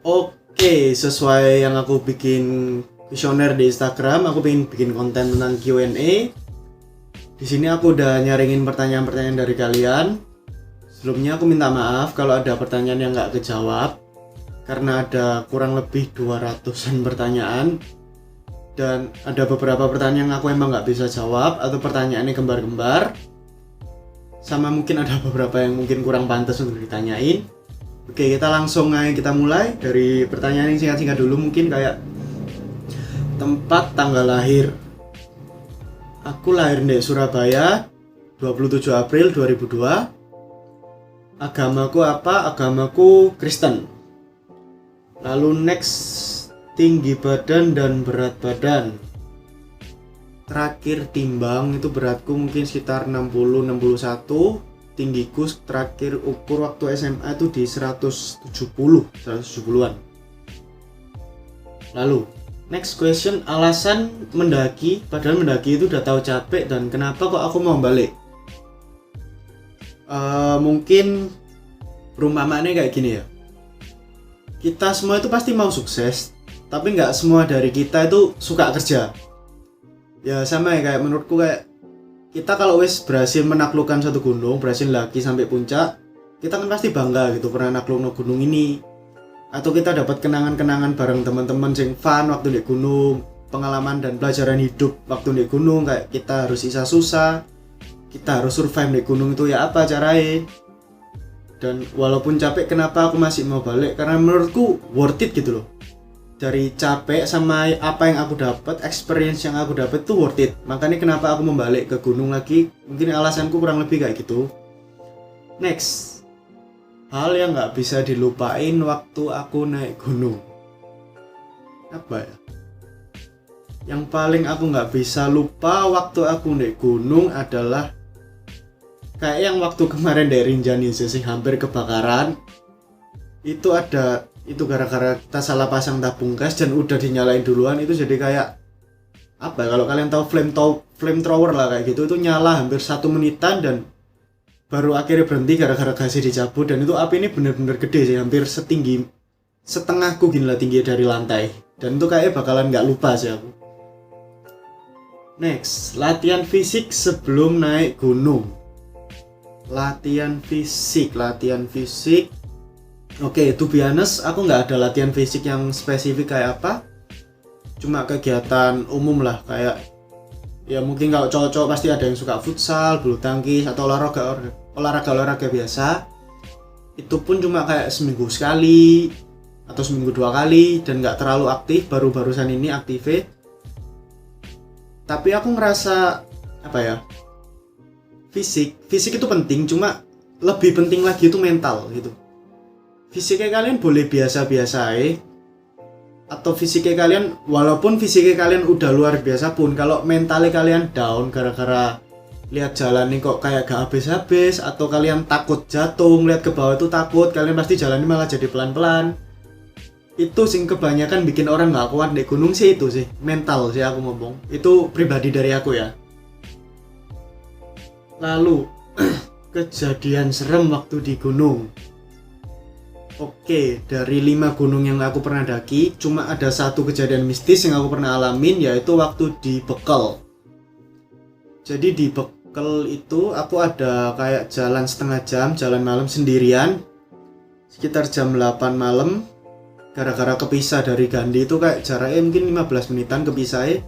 Oke, sesuai yang aku bikin kuesioner di Instagram, aku pengen bikin konten tentang Q&A. Di sini aku udah nyaringin pertanyaan-pertanyaan dari kalian. Sebelumnya aku minta maaf kalau ada pertanyaan yang nggak kejawab, karena ada kurang lebih 200-an pertanyaan. Dan ada beberapa pertanyaan yang aku emang nggak bisa jawab, atau pertanyaannya gembar-gembar. Sama mungkin ada beberapa yang mungkin kurang pantas untuk ditanyain. Oke, kita langsung aja kita mulai dari pertanyaan yang singkat-singkat dulu, mungkin kayak tempat tanggal lahir. Aku lahir di Surabaya 27 April 2002. Agamaku apa? Agamaku Kristen. Lalu next, tinggi badan dan berat badan. Terakhir timbang itu beratku mungkin sekitar 60-61. Tinggiku terakhir ukur waktu SMA itu di 170-an. Lalu next question, alasan mendaki, padahal mendaki itu udah tahu capek, dan kenapa kok aku mau balik? Mungkin perumpamaannya kayak gini ya, kita semua itu pasti mau sukses, tapi nggak semua dari kita itu suka kerja. Ya sama ya, kayak menurutku kayak kita kalau wis berhasil menaklukkan satu gunung, berhasil lagi sampai puncak, kita kan pasti bangga gitu pernah nakluk gunung ini. Atau kita dapat kenangan-kenangan bareng teman-teman yang fun waktu di gunung, pengalaman dan pelajaran hidup waktu di gunung, kayak kita harus isa susah, kita harus survive di gunung itu ya apa caranya. Dan walaupun capek, kenapa aku masih mau balik? Karena menurutku worth it gitu loh. Dari capek sama apa yang aku dapat, experience yang aku dapat tuh worth it. Makanya kenapa aku membalik ke gunung lagi, mungkin alasanku kurang lebih kayak gitu. Next, hal yang nggak bisa dilupain waktu aku naik gunung. Apa ya? Yang paling aku nggak bisa lupa waktu aku naik gunung adalah kayak yang waktu kemarin dari Rinjani sih hampir kebakaran. Itu gara-gara kita salah pasang tabung gas dan udah dinyalain duluan. Itu jadi kayak apa ya, kalau kalian tahu flamethrower lah kayak gitu, itu nyala hampir 1 menitan dan baru akhirnya berhenti gara-gara gasnya dicabut. Dan itu api ini bener-bener gede sih, hampir setinggi setengahku gini lah tinggi dari lantai. Dan itu kayaknya bakalan nggak lupa sih aku. Next, latihan fisik sebelum naik gunung. Latihan fisik. Oke, to be honest, aku nggak ada latihan fisik yang spesifik kayak apa. Cuma kegiatan umum lah, kayak ya mungkin kalau cowok-cowok pasti ada yang suka futsal, bulu tangkis, atau olahraga biasa. Itu pun cuma kayak seminggu sekali atau seminggu 2 kali dan nggak terlalu aktif. Baru-barusan ini aktif. Tapi aku ngerasa apa ya? Fisik itu penting, cuma lebih penting lagi itu mental gitu. Fisiknya kalian boleh biasa-biasa atau fisiknya kalian, walaupun fisiknya kalian udah luar biasa pun, kalau mentalnya kalian down gara-gara lihat jalan nih kok kayak gak habis-habis, atau kalian takut jatuh, ngeliat ke bawah itu takut, kalian pasti jalannya malah jadi pelan-pelan. Itu sih kebanyakan bikin orang gak kuat di gunung sih, itu sih mental sih aku ngomong. Itu pribadi dari aku ya. Lalu kejadian serem waktu di gunung. Oke, dari 5 gunung yang aku pernah daki, cuma ada satu kejadian mistis yang aku pernah alamin, yaitu waktu di Bekel. Jadi di Bekel itu aku ada kayak jalan setengah jam, jalan malam sendirian, sekitar jam 8 malam, gara-gara kepisah dari Gandhi itu kayak jaraknya mungkin 15 menitan kepisahnya.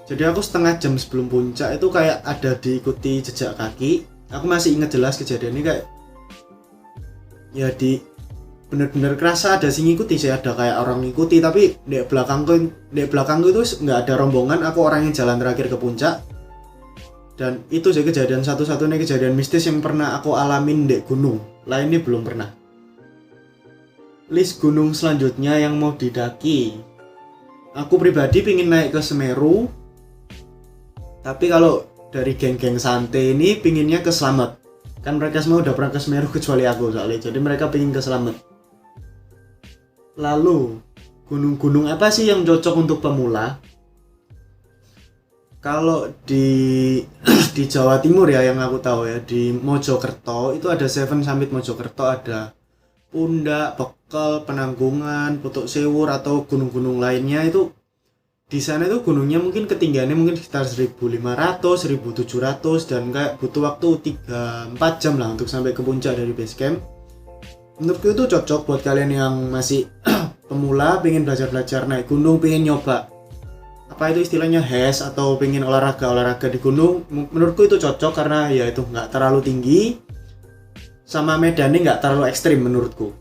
Jadi aku setengah jam sebelum puncak itu kayak ada diikuti jejak kaki. Aku masih ingat jelas kejadian ini, kayak ya bener-bener kerasa ada sih ngikuti sih, ada kayak orang ngikuti, tapi di belakangku itu nggak ada rombongan, aku orang yang jalan terakhir ke puncak. Dan itu sih kejadian satu-satunya kejadian mistis yang pernah aku alamin di gunung, lainnya belum pernah. List gunung selanjutnya yang mau didaki, aku pribadi pingin naik ke Semeru, tapi kalau dari geng-geng santai ini pinginnya ke Slamet. Kan mereka semua udah pernah ke Semeru kecuali aku soalnya, jadi mereka pingin ke Slamet. Lalu gunung-gunung apa sih yang cocok untuk pemula? Kalau di di Jawa Timur ya, yang aku tahu ya, di Mojokerto itu ada Seven Summit Mojokerto, ada Pundak, Bekel, Penanggungan, Putuk Sewur atau gunung-gunung lainnya itu di sana itu gunungnya mungkin ketinggiannya mungkin sekitar 1500, 1700 dan kayak butuh waktu 3-4 jam lah untuk sampai ke puncak dari base camp. Menurutku itu cocok buat kalian yang masih pemula, pengen belajar-belajar naik gunung, pengen nyoba apa itu istilahnya HES atau pengen olahraga di gunung. Menurutku itu cocok karena ya itu nggak terlalu tinggi sama medannya nggak terlalu ekstrim menurutku.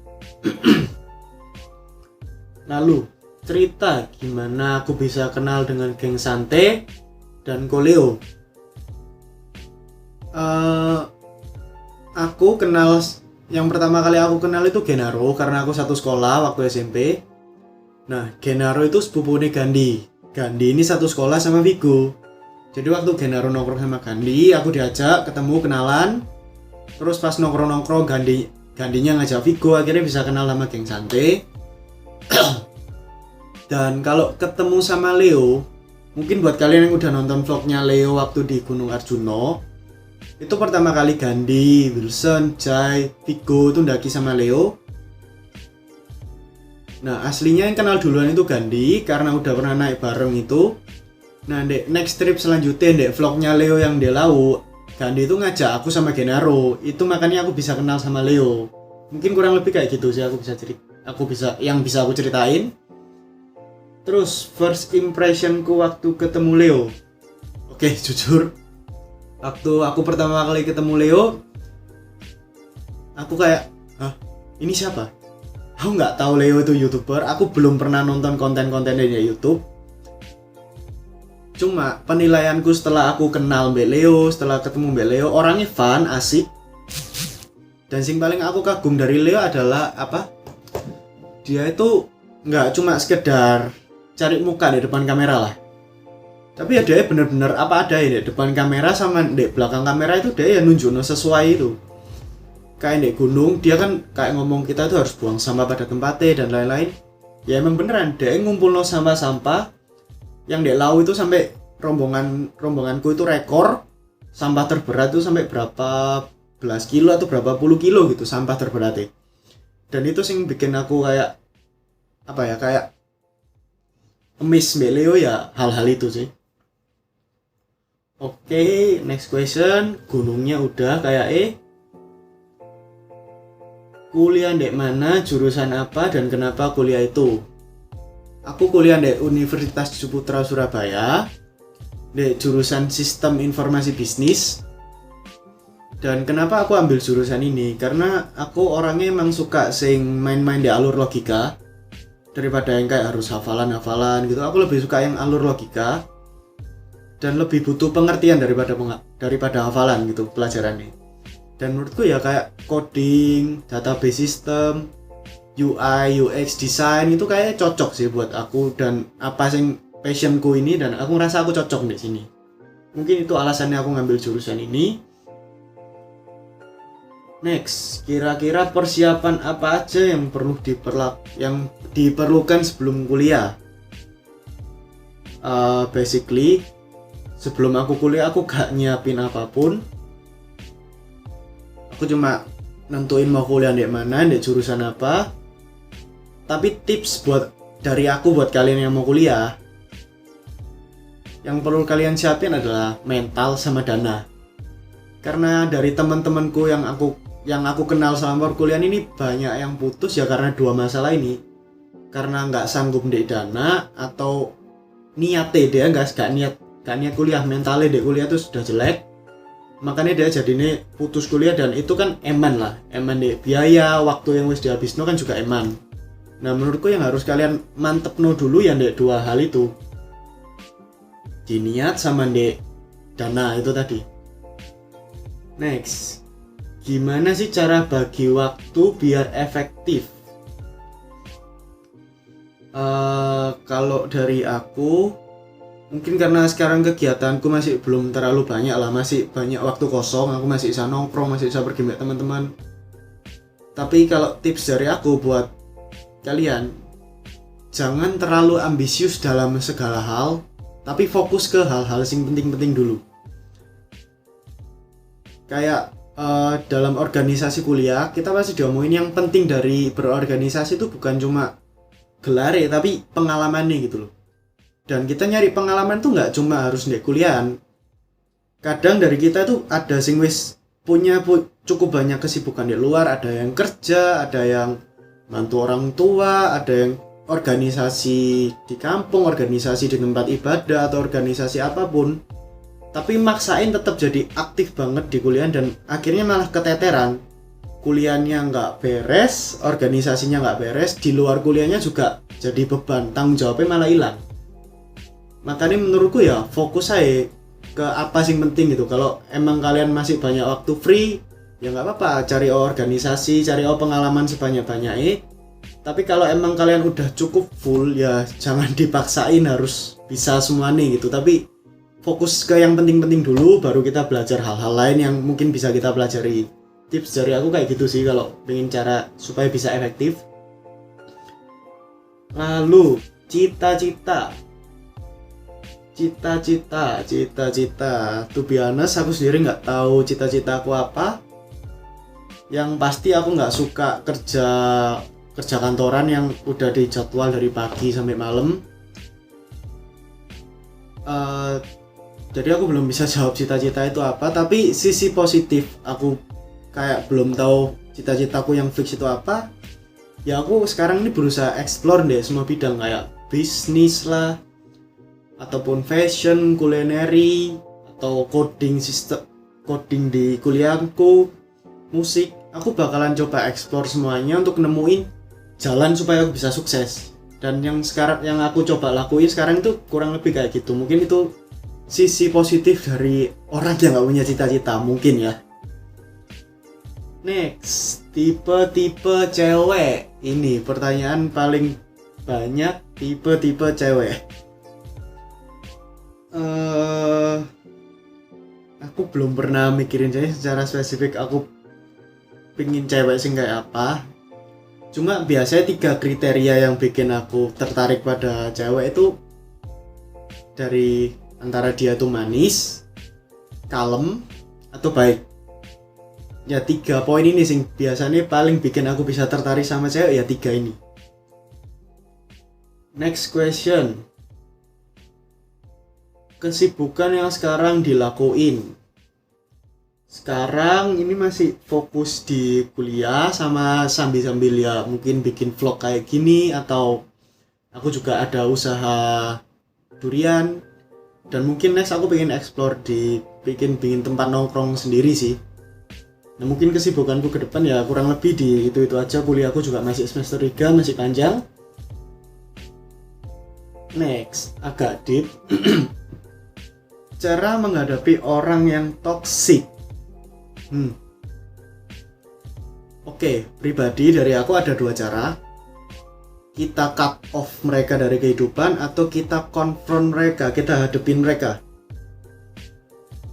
Lalu cerita gimana aku bisa kenal dengan geng Sante dan Koleo. Aku kenal, yang pertama kali aku kenal itu Genaro karena aku satu sekolah waktu SMP. Nah, Genaro itu sepupunya Gandhi. Gandhi ini satu sekolah sama Vigo. Jadi waktu Genaro nongkrong sama Gandhi, aku diajak ketemu kenalan. Terus pas nongkrong Gandhinya ngajak Vigo, akhirnya bisa kenal sama geng Sante. Dan kalau ketemu sama Leo, mungkin buat kalian yang udah nonton vlognya Leo waktu di Gunung Arjuno, itu pertama kali Gandhi, Wilson, Jai, Vigo itu ndaki sama Leo. Nah, aslinya yang kenal duluan itu Gandhi karena udah pernah naik bareng itu. Nah, di next trip selanjutnya di vlognya Leo yang di Lau, Gandhi itu ngajak aku sama Genaro. Itu makanya aku bisa kenal sama Leo. Mungkin kurang lebih kayak gitu sih yang bisa aku ceritain. Terus first impressionku waktu ketemu Leo. Oke, jujur waktu aku pertama kali ketemu Leo, aku kayak, hah, ini siapa? Aku nggak tahu Leo itu YouTuber. Aku belum pernah nonton konten-kontennya di YouTube. Cuma penilaianku setelah aku kenal Mbak Leo, setelah ketemu Mbak Leo, orangnya fun, asik. Dan yang paling aku kagum dari Leo adalah apa? Dia itu nggak cuma sekedar cari muka di depan kamera lah, tapi ya dia bener-bener apa ada ya di depan kamera sama di belakang kamera itu dia ya nunjukin sesuai itu. Kayak di gunung dia kan kayak ngomong kita tuh harus buang sampah pada tempatnya dan lain-lain. Ya emang beneran dia ngumpulin sampah-sampah yang di Lau itu sampai rombonganku itu rekor sampah terberat itu sampai berapa belas kilo atau berapa puluh kilo gitu sampah terberatnya. Dan itu sih bikin aku kayak apa ya, kayak miss Mbak Leo ya, hal-hal itu sih. Oke, next question. Gunungnya udah kayak kuliah di mana, jurusan apa, dan kenapa kuliah itu? Aku kuliah di Universitas Ciputra Surabaya di jurusan Sistem Informasi Bisnis. Dan kenapa aku ambil jurusan ini? Karena aku orangnya emang suka sing main-main di alur logika daripada yang kayak harus hafalan gitu. Aku lebih suka yang alur logika dan lebih butuh pengertian daripada hafalan gitu pelajarannya. Dan menurutku ya kayak coding, database system, UI, UX design itu kayak cocok sih buat aku dan apa sing passionku ini, dan aku ngerasa aku cocok di sini. Mungkin itu alasannya aku ngambil jurusan ini. Next, kira-kira persiapan apa aja yang diperlukan sebelum kuliah? Basically, sebelum aku kuliah aku gak nyiapin apapun. Aku cuma nentuin mau kuliah di mana, di jurusan apa. Tapi tips dari aku buat kalian yang mau kuliah, yang perlu kalian siapin adalah mental sama dana. Karena dari teman-temanku yang aku kenal selama perkuliahan ini banyak yang putus ya karena dua masalah ini. Karena nggak sanggup di dana atau niatnya dia nggak niat kuliah, mentalnya di kuliah tuh sudah jelek. Makanya dia jadinya putus kuliah, dan itu kan eman di biaya, waktu yang wis dihabisno kan juga eman. Nah menurutku yang harus kalian mantepno dulu yang di dua hal itu, di niat sama di dana itu tadi. Next, gimana sih cara bagi waktu biar efektif? Kalau dari aku, mungkin karena sekarang kegiatanku masih belum terlalu banyak lah, masih banyak waktu kosong, aku masih bisa nongkrong, masih bisa pergi sama teman-teman. Tapi kalau tips dari aku buat kalian, jangan terlalu ambisius dalam segala hal, tapi fokus ke hal-hal yang penting-penting dulu. Kayak dalam organisasi kuliah kita pasti diomongin yang penting dari berorganisasi itu bukan cuma gelar ya, tapi pengalamannya gitu loh. Dan kita nyari pengalaman tuh nggak cuma harus di kuliahan. Kadang dari kita tuh ada sing wis punya cukup banyak kesibukan di luar, ada yang kerja, ada yang bantu orang tua, ada yang organisasi di kampung, organisasi di tempat ibadah atau organisasi apapun. Tapi maksain tetap jadi aktif banget di kuliah dan akhirnya malah keteteran. Kuliahnya nggak beres, organisasinya nggak beres, di luar kuliahnya juga jadi beban, tanggung jawabnya malah hilang. Makanya menurutku ya fokus aja ke apa sih penting gitu. Kalau emang kalian masih banyak waktu free, ya nggak apa-apa, cari organisasi, cari pengalaman sebanyak-banyaknya. Tapi kalau emang kalian udah cukup full, ya jangan dipaksain harus bisa semuanya gitu. Tapi fokus ke yang penting-penting dulu, baru kita belajar hal-hal lain yang mungkin bisa kita pelajari. Tips dari aku kayak gitu sih kalau pengen cara supaya bisa efektif. Lalu cita-cita. To be honest, aku sendiri nggak tahu cita-cita aku apa. Yang pasti aku nggak suka kerja kantoran yang udah dijadwal dari pagi sampai malam. Jadi aku belum bisa jawab cita-cita itu apa, tapi sisi positif aku kayak belum tahu cita-citaku yang fix itu apa. Ya aku sekarang ini berusaha explore deh semua bidang kayak bisnis lah, ataupun fashion, kulineri, atau coding di kuliahku, musik. Aku bakalan coba explore semuanya untuk nemuin jalan supaya aku bisa sukses. Dan yang sekarang yang aku coba lakuin sekarang itu kurang lebih kayak gitu. Mungkin itu sisi positif dari orang yang gak punya cita-cita mungkin ya. Next, tipe-tipe cewek. Ini pertanyaan paling banyak, tipe-tipe cewek. Aku belum pernah mikirin secara spesifik aku pingin cewek sing kayak apa. Cuma biasanya 3 kriteria yang bikin aku tertarik pada cewek itu dari antara dia tuh manis, kalem, atau baik. Ya 3 poin ini sih biasanya paling bikin aku bisa tertarik sama cewek, ya 3 ini. Next question. Kesibukan yang sekarang dilakuin. Sekarang ini masih fokus di kuliah sama sambil-sambil ya mungkin bikin vlog kayak gini, atau aku juga ada usaha durian. Dan mungkin next aku pengen explore bikin tempat nongkrong sendiri sih. Nah mungkin kesibukanku ke depan ya kurang lebih di itu aja. Kuliahku juga masih semester 3, masih panjang. Next, agak deep. Cara menghadapi orang yang toksik. Oke, pribadi dari aku ada 2 cara. Kita cut off mereka dari kehidupan atau kita confront mereka, kita hadepin mereka.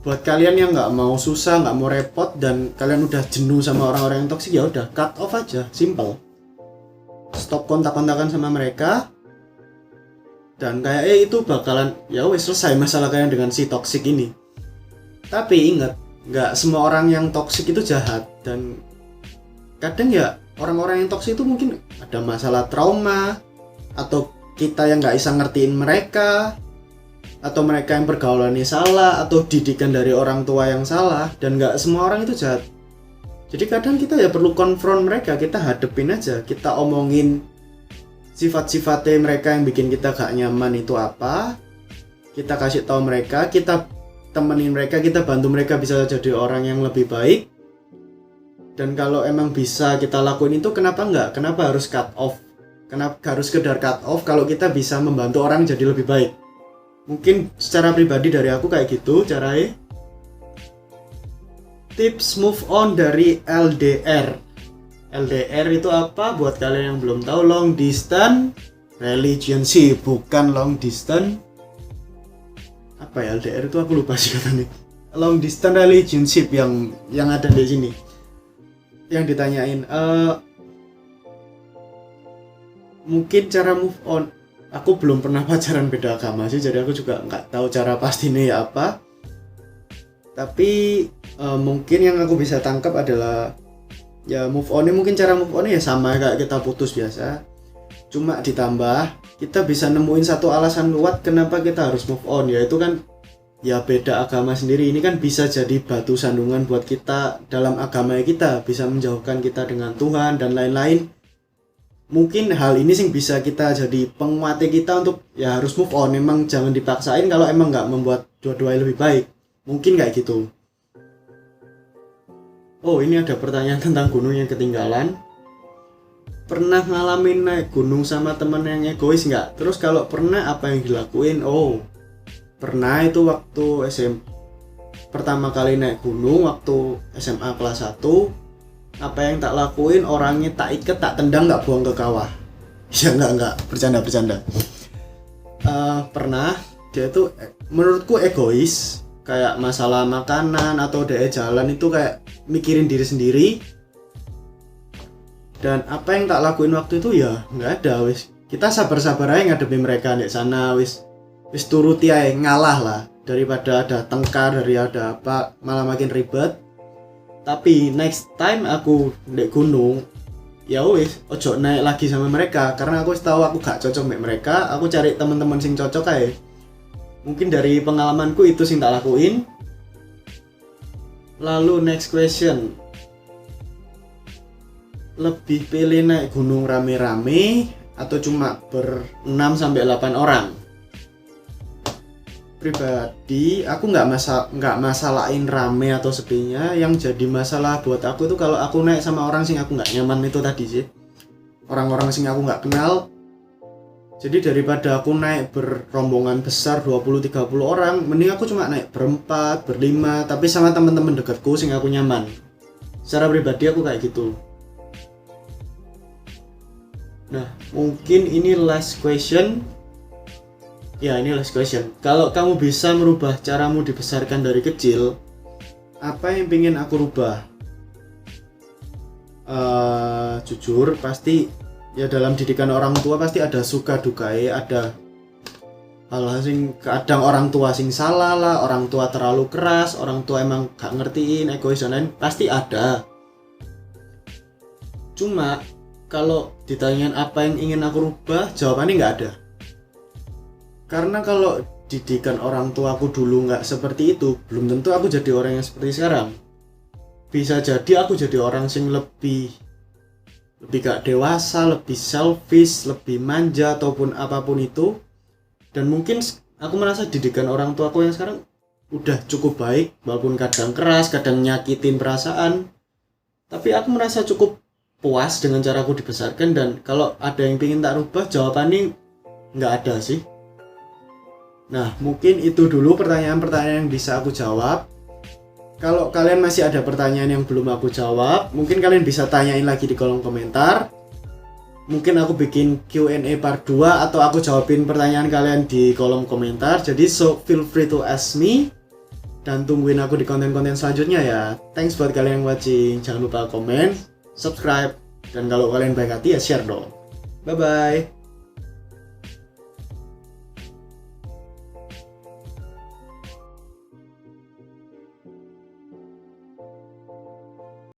Buat kalian yang nggak mau susah, nggak mau repot, dan kalian udah jenuh sama orang-orang yang toksik, ya udah cut off aja, simple. Stop kontak-kontakan sama mereka. Dan kayaknya itu bakalan ya wes selesai masalah kalian dengan si toksik ini. Tapi ingat, nggak semua orang yang toksik itu jahat. Dan kadang ya orang-orang yang toksik itu mungkin ada masalah trauma, atau kita yang nggak bisa ngertiin mereka, atau mereka yang pergaulannya salah, atau didikan dari orang tua yang salah. Dan nggak semua orang itu jahat. Jadi kadang kita ya perlu konfront mereka, kita hadepin aja, kita omongin sifat-sifatnya mereka yang bikin kita gak nyaman itu apa. Kita kasih tahu mereka, kita temenin mereka, kita bantu mereka bisa jadi orang yang lebih baik. Dan kalau emang bisa kita lakuin itu, kenapa enggak? Kenapa harus cut off? Kenapa harus sekedar cut off kalau kita bisa membantu orang jadi lebih baik? Mungkin secara pribadi dari aku kayak gitu caranya. Tips move on dari LDR. LDR itu apa? Buat kalian yang belum tahu, long distance relationship, bukan long distance. Apa ya LDR itu, aku lupa sih katanya. Long distance relationship yang ada di sini. Yang ditanyain mungkin cara move on. Aku belum pernah pacaran beda agama sih, jadi aku juga nggak tahu cara pastinya ya apa. Tapi mungkin yang aku bisa tangkap adalah ya move on mungkin cara move on ya sama kayak kita putus biasa, cuma ditambah kita bisa nemuin satu alasan kuat kenapa kita harus move on, yaitu kan ya beda agama sendiri. Ini kan bisa jadi batu sandungan buat kita dalam agama kita, bisa menjauhkan kita dengan Tuhan dan lain-lain. Mungkin hal ini sih bisa kita jadi penguat kita untuk ya harus move on. Memang jangan dipaksain kalau emang nggak membuat dua-duanya lebih baik. Mungkin kayak gitu. Oh, ini ada pertanyaan tentang gunung yang ketinggalan. Pernah ngalamin naik gunung sama teman yang egois nggak? Terus kalau pernah apa yang dilakuin? Oh, pernah itu waktu pertama kali naik gunung waktu SMA kelas 1. Apa yang tak lakuin, orangnya tak ikat, tak tendang, tak buang ke kawah. Ya enggak, bercanda. Pernah, dia itu menurutku egois, kayak masalah makanan atau dia jalan itu kayak mikirin diri sendiri. Dan apa yang tak lakuin waktu itu ya nggak ada, wis kita sabar-sabar aja ngadepi mereka di sana, wis turuti aja, ngalah lah, daripada ada tengkar, dari ada apa malah makin ribet. Tapi next time aku naik gunung, ya wis ojo naik lagi sama mereka, karena aku tahu aku gak cocok sama mereka. Aku cari teman-teman sing cocok aja. Mungkin dari pengalamanku itu sing tak lakuin. Lalu next question, lebih pilih naik gunung rame-rame atau cuma ber-6-8 orang? Pribadi aku nggak masalahin rame atau sepinya. Yang jadi masalah buat aku itu kalau aku naik sama orang sing aku nggak nyaman itu tadi sih, orang-orang sing aku nggak kenal. Jadi daripada aku naik berombongan besar 20-30 orang, mending aku cuma naik berempat, berlima, tapi sama teman-teman dekatku sing aku nyaman. Secara pribadi aku kayak gitu. Nah, mungkin ini last question. Ya, ini last question. Kalau kamu bisa merubah caramu dibesarkan dari kecil, apa yang pengen aku rubah? Jujur, pasti ya dalam didikan orang tua pasti ada suka dukai, ada hal-hal sing kadang orang tua sing salah lah, orang tua terlalu keras, orang tua emang gak ngertiin, egois dan lain, pasti ada. Cuma kalau ditanyain apa yang ingin aku rubah, jawabannya nggak ada. Karena kalau didikan orang tua aku dulu nggak seperti itu, belum tentu aku jadi orang yang seperti sekarang. Bisa jadi aku jadi orang yang lebih gak dewasa, lebih selfish, lebih manja ataupun apapun itu. Dan mungkin aku merasa didikan orang tua aku yang sekarang udah cukup baik, walaupun kadang keras, kadang nyakitin perasaan. Tapi aku merasa cukup puas dengan cara aku dibesarkan. Dan kalau ada yang pengen tak rubah, jawabannya nggak ada sih. Nah, mungkin itu dulu pertanyaan-pertanyaan yang bisa aku jawab. Kalau kalian masih ada pertanyaan yang belum aku jawab, mungkin kalian bisa tanyain lagi di kolom komentar. Mungkin aku bikin Q&A part 2 atau aku jawabin pertanyaan kalian di kolom komentar. Jadi so feel free to ask me. Dan tungguin aku di konten-konten selanjutnya ya. Thanks buat kalian yang watching. Jangan lupa komen, subscribe, dan kalau kalian baik hati ya share dong. Bye bye.